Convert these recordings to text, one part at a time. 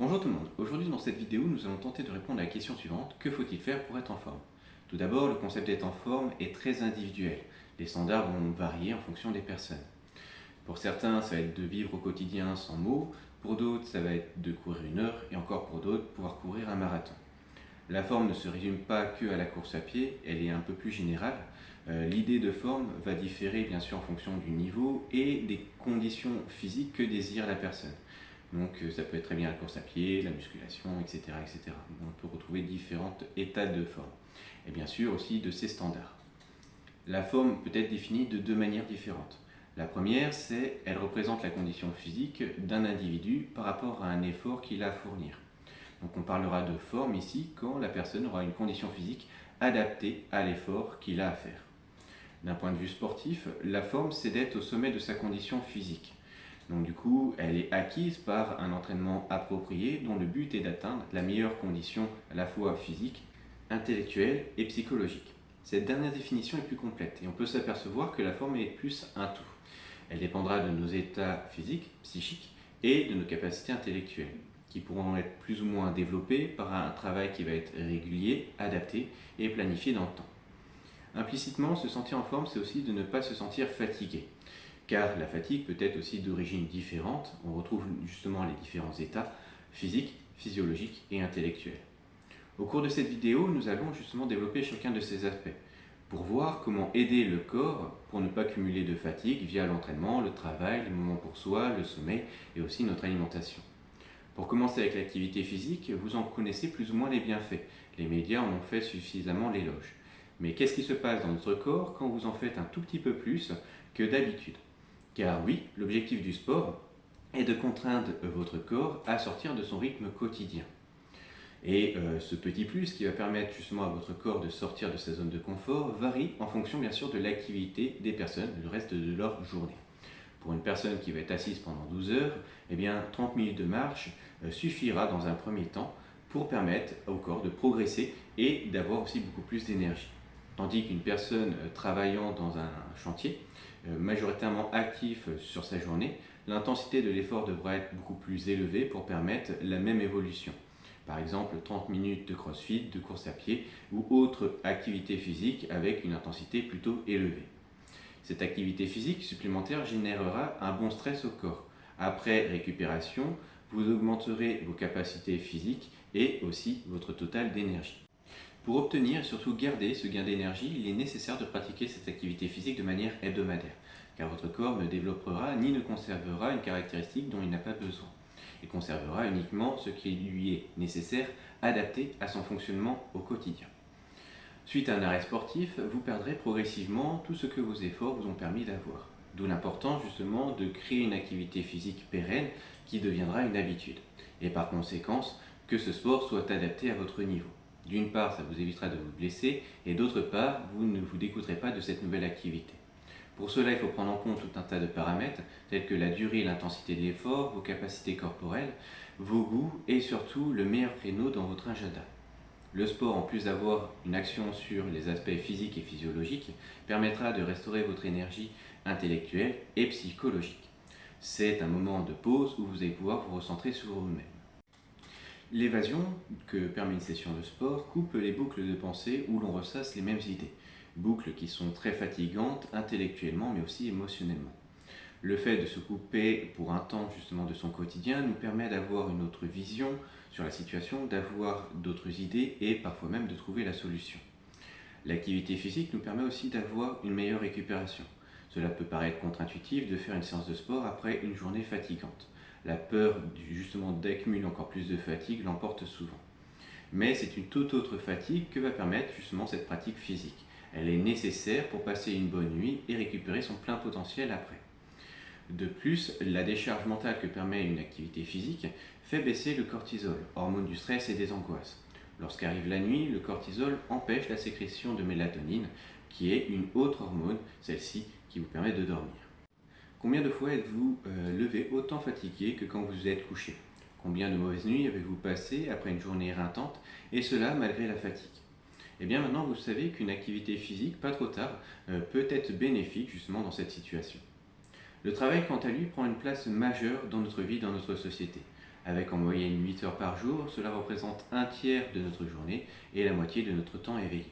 Bonjour tout le monde, aujourd'hui dans cette vidéo nous allons tenter de répondre à la question suivante, que faut-il faire pour être en forme? Tout d'abord, le concept d'être en forme est très individuel, les standards vont varier en fonction des personnes. Pour certains ça va être de vivre au quotidien sans mots, pour d'autres ça va être de courir 1 heure et encore pour d'autres pouvoir courir un marathon. La forme ne se résume pas que à la course à pied, elle est un peu plus générale. L'idée de forme va différer bien sûr en fonction du niveau et des conditions physiques que désire la personne. Donc ça peut être très bien la course à pied, la musculation, etc., etc. On peut retrouver différents états de forme. Et bien sûr aussi de ses standards. La forme peut être définie de 2 manières différentes. La première, c'est elle représente la condition physique d'un individu par rapport à un effort qu'il a à fournir. Donc on parlera de forme ici quand la personne aura une condition physique adaptée à l'effort qu'il a à faire. D'un point de vue sportif, la forme c'est d'être au sommet de sa condition physique. Donc du coup, elle est acquise par un entraînement approprié dont le but est d'atteindre la meilleure condition à la fois physique, intellectuelle et psychologique. Cette dernière définition est plus complète et on peut s'apercevoir que la forme est plus un tout. Elle dépendra de nos états physiques, psychiques et de nos capacités intellectuelles, qui pourront être plus ou moins développées par un travail qui va être régulier, adapté et planifié dans le temps. Implicitement, se sentir en forme, c'est aussi de ne pas se sentir fatigué. Car la fatigue peut être aussi d'origine différente, on retrouve justement les différents états physiques, physiologiques et intellectuels. Au cours de cette vidéo, nous allons justement développer chacun de ces aspects, pour voir comment aider le corps pour ne pas cumuler de fatigue via l'entraînement, le travail, les moments pour soi, le sommeil et aussi notre alimentation. Pour commencer avec l'activité physique, vous en connaissez plus ou moins les bienfaits. Les médias en ont fait suffisamment l'éloge. Mais qu'est-ce qui se passe dans notre corps quand vous en faites un tout petit peu plus que d'habitude? Car oui, l'objectif du sport est de contraindre votre corps à sortir de son rythme quotidien. Et ce petit plus qui va permettre justement à votre corps de sortir de sa zone de confort varie en fonction bien sûr de l'activité des personnes le reste de leur journée. Pour une personne qui va être assise pendant 12 heures, eh bien 30 minutes de marche suffira dans un premier temps pour permettre au corps de progresser et d'avoir aussi beaucoup plus d'énergie. Tandis qu'une personne travaillant dans un chantier, majoritairement actif sur sa journée, l'intensité de l'effort devra être beaucoup plus élevée pour permettre la même évolution. Par exemple 30 minutes de crossfit, de course à pied ou autre activité physique avec une intensité plutôt élevée. Cette activité physique supplémentaire générera un bon stress au corps. Après récupération, vous augmenterez vos capacités physiques et aussi votre total d'énergie. Pour obtenir et surtout garder ce gain d'énergie, il est nécessaire de pratiquer cette activité physique de manière hebdomadaire, car votre corps ne développera ni ne conservera une caractéristique dont il n'a pas besoin. Il conservera uniquement ce qui lui est nécessaire, adapté à son fonctionnement au quotidien. Suite à un arrêt sportif, vous perdrez progressivement tout ce que vos efforts vous ont permis d'avoir. D'où l'importance justement de créer une activité physique pérenne qui deviendra une habitude. Et par conséquence, que ce sport soit adapté à votre niveau. D'une part, ça vous évitera de vous blesser et d'autre part, vous ne vous dégoûterez pas de cette nouvelle activité. Pour cela, il faut prendre en compte tout un tas de paramètres tels que la durée et l'intensité de l'effort, vos capacités corporelles, vos goûts et surtout le meilleur créneau dans votre agenda. Le sport, en plus d'avoir une action sur les aspects physiques et physiologiques, permettra de restaurer votre énergie intellectuelle et psychologique. C'est un moment de pause où vous allez pouvoir vous recentrer sur vous-même. L'évasion que permet une session de sport coupe les boucles de pensée où l'on ressasse les mêmes idées. Boucles qui sont très fatigantes intellectuellement mais aussi émotionnellement. Le fait de se couper pour un temps justement de son quotidien nous permet d'avoir une autre vision sur la situation, d'avoir d'autres idées et parfois même de trouver la solution. L'activité physique nous permet aussi d'avoir une meilleure récupération. Cela peut paraître contre-intuitif de faire une séance de sport après une journée fatigante. La peur justement d'accumuler encore plus de fatigue l'emporte souvent. Mais c'est une toute autre fatigue que va permettre justement cette pratique physique. Elle est nécessaire pour passer une bonne nuit et récupérer son plein potentiel après. De plus, la décharge mentale que permet une activité physique fait baisser le cortisol, hormone du stress et des angoisses. Lorsqu'arrive la nuit, le cortisol empêche la sécrétion de mélatonine, qui est une autre hormone, celle-ci, qui vous permet de dormir. Combien de fois êtes-vous levé autant fatigué que quand vous êtes couché? Combien de mauvaises nuits avez-vous passé après une journée éreintante, et cela malgré la fatigue? Et bien maintenant vous savez qu'une activité physique, pas trop tard, peut être bénéfique justement dans cette situation. Le travail, quant à lui, prend une place majeure dans notre vie, dans notre société. Avec en moyenne 8 heures par jour, cela représente un tiers de notre journée et la moitié de notre temps éveillé.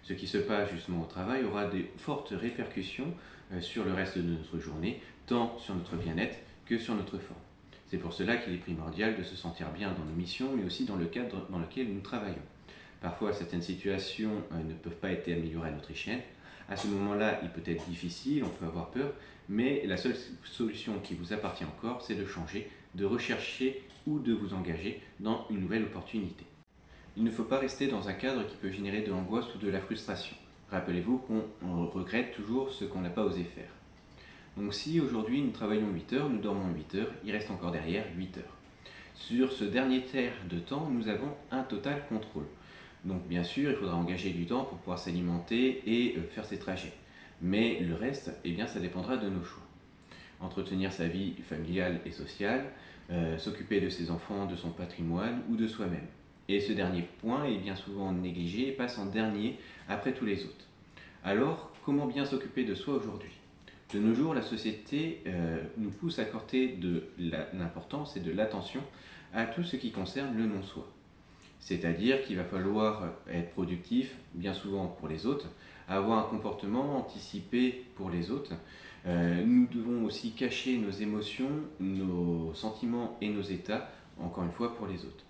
Ce qui se passe justement au travail aura de fortes répercussions sur le reste de notre journée, tant sur notre bien-être que sur notre forme. C'est pour cela qu'il est primordial de se sentir bien dans nos missions, mais aussi dans le cadre dans lequel nous travaillons. Parfois, certaines situations ne peuvent pas être améliorées à notre échelle. À ce moment-là, il peut être difficile, on peut avoir peur, mais la seule solution qui vous appartient encore, c'est de changer, de rechercher ou de vous engager dans une nouvelle opportunité. Il ne faut pas rester dans un cadre qui peut générer de l'angoisse ou de la frustration. Rappelez-vous qu'on regrette toujours ce qu'on n'a pas osé faire. Donc si aujourd'hui nous travaillons 8 heures, nous dormons 8 heures, il reste encore derrière 8 heures. Sur ce dernier tiers de temps, nous avons un total contrôle. Donc bien sûr, il faudra engager du temps pour pouvoir s'alimenter et faire ses trajets. Mais le reste, eh bien, ça dépendra de nos choix. Entretenir sa vie familiale et sociale, s'occuper de ses enfants, de son patrimoine ou de soi-même. Et ce dernier point est bien souvent négligé et passe en dernier après tous les autres. Alors, comment bien s'occuper de soi aujourd'hui? De nos jours, la société nous pousse à accorder de l'importance et de l'attention à tout ce qui concerne le non-soi. C'est-à-dire qu'il va falloir être productif, bien souvent pour les autres, avoir un comportement anticipé pour les autres. Nous devons aussi cacher nos émotions, nos sentiments et nos états, encore une fois, pour les autres.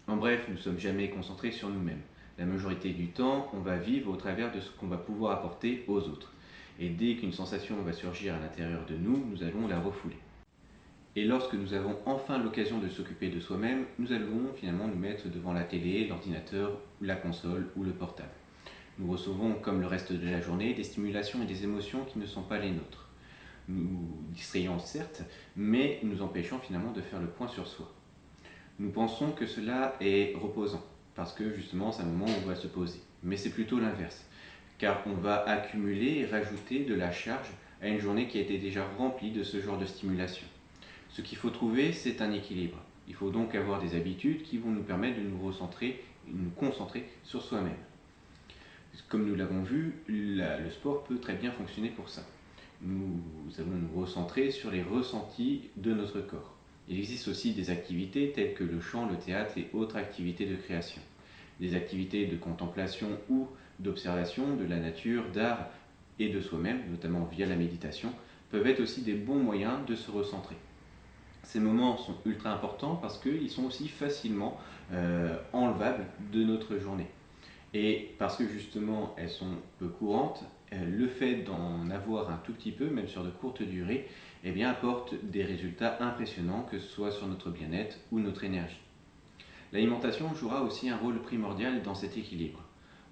En bref, nous ne sommes jamais concentrés sur nous-mêmes. La majorité du temps, on va vivre au travers de ce qu'on va pouvoir apporter aux autres. Et dès qu'une sensation va surgir à l'intérieur de nous, nous allons la refouler. Et lorsque nous avons enfin l'occasion de s'occuper de soi-même, nous allons finalement nous mettre devant la télé, l'ordinateur, la console ou le portable. Nous recevons, comme le reste de la journée, des stimulations et des émotions qui ne sont pas les nôtres. Nous distrayons certes, mais nous empêchons finalement de faire le point sur soi. Nous pensons que cela est reposant, parce que justement c'est un moment où on va se poser. Mais c'est plutôt l'inverse, car on va accumuler et rajouter de la charge à une journée qui a été déjà remplie de ce genre de stimulation. Ce qu'il faut trouver, c'est un équilibre. Il faut donc avoir des habitudes qui vont nous permettre de nous recentrer, nous concentrer sur soi-même. Comme nous l'avons vu, le sport peut très bien fonctionner pour ça. Nous allons nous recentrer sur les ressentis de notre corps. Il existe aussi des activités telles que le chant, le théâtre et autres activités de création. Des activités de contemplation ou d'observation de la nature, d'art et de soi-même, notamment via la méditation, peuvent être aussi des bons moyens de se recentrer. Ces moments sont ultra importants parce qu'ils sont aussi facilement enlevables de notre journée. Et parce que justement elles sont peu courantes, le fait d'en avoir un tout petit peu, même sur de courtes durées, eh bien, apporte des résultats impressionnants, que ce soit sur notre bien-être ou notre énergie. L'alimentation jouera aussi un rôle primordial dans cet équilibre.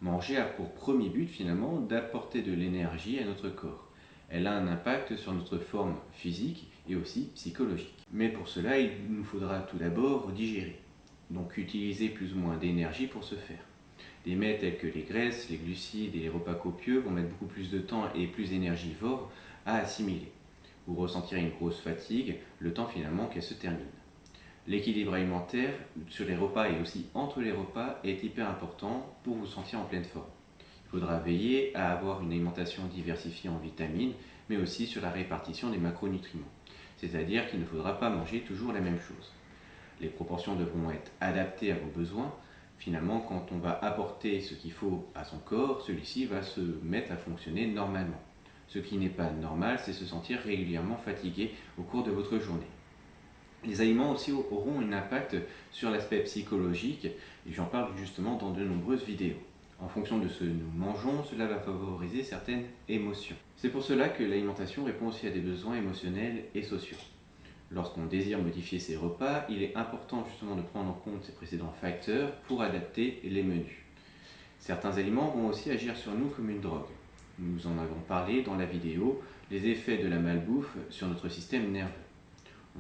Manger a pour premier but finalement d'apporter de l'énergie à notre corps. Elle a un impact sur notre forme physique et aussi psychologique. Mais pour cela, il nous faudra tout d'abord digérer, donc utiliser plus ou moins d'énergie pour ce faire. Des mets tels que les graisses, les glucides et les repas copieux vont mettre beaucoup plus de temps et plus énergivores à assimiler. Vous ressentirez une grosse fatigue, le temps finalement qu'elle se termine. L'équilibre alimentaire sur les repas et aussi entre les repas est hyper important pour vous sentir en pleine forme. Il faudra veiller à avoir une alimentation diversifiée en vitamines, mais aussi sur la répartition des macronutriments. C'est-à-dire qu'il ne faudra pas manger toujours la même chose. Les proportions devront être adaptées à vos besoins. Finalement, quand on va apporter ce qu'il faut à son corps, celui-ci va se mettre à fonctionner normalement. Ce qui n'est pas normal, c'est se sentir régulièrement fatigué au cours de votre journée. Les aliments aussi auront un impact sur l'aspect psychologique, et j'en parle justement dans de nombreuses vidéos. En fonction de ce que nous mangeons, cela va favoriser certaines émotions. C'est pour cela que l'alimentation répond aussi à des besoins émotionnels et sociaux. Lorsqu'on désire modifier ses repas, il est important justement de prendre en compte ces précédents facteurs pour adapter les menus. Certains aliments vont aussi agir sur nous comme une drogue. Nous en avons parlé dans la vidéo, les effets de la malbouffe sur notre système nerveux.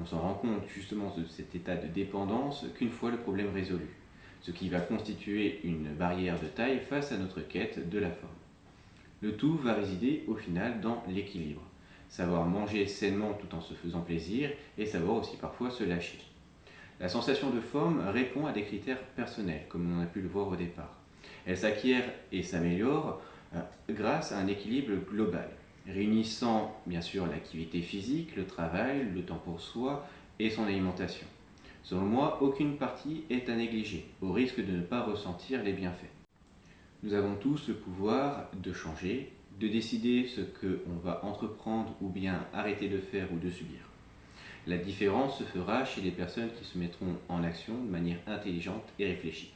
On s'en rend compte justement de cet état de dépendance qu'une fois le problème résolu, ce qui va constituer une barrière de taille face à notre quête de la forme. Le tout va résider au final dans l'équilibre. Savoir manger sainement tout en se faisant plaisir et savoir aussi parfois se lâcher. La sensation de forme répond à des critères personnels, comme on a pu le voir au départ. Elle s'acquiert et s'améliore grâce à un équilibre global, réunissant bien sûr l'activité physique, le travail, le temps pour soi et son alimentation. Selon moi, aucune partie est à négliger, au risque de ne pas ressentir les bienfaits. Nous avons tous le pouvoir de changer, de décider ce qu'on va entreprendre ou bien arrêter de faire ou de subir. La différence se fera chez les personnes qui se mettront en action de manière intelligente et réfléchie.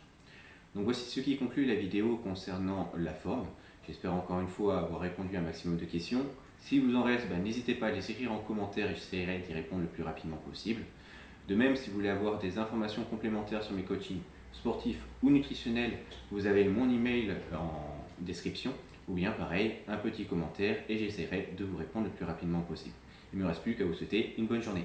Donc voici ce qui conclut la vidéo concernant la forme. J'espère encore une fois avoir répondu à un maximum de questions. Si vous en reste, n'hésitez pas à les écrire en commentaire et j'essaierai d'y répondre le plus rapidement possible. De même, si vous voulez avoir des informations complémentaires sur mes coachings sportifs ou nutritionnels, vous avez mon email en description, ou bien pareil, un petit commentaire et j'essaierai de vous répondre le plus rapidement possible. Il ne me reste plus qu'à vous souhaiter une bonne journée.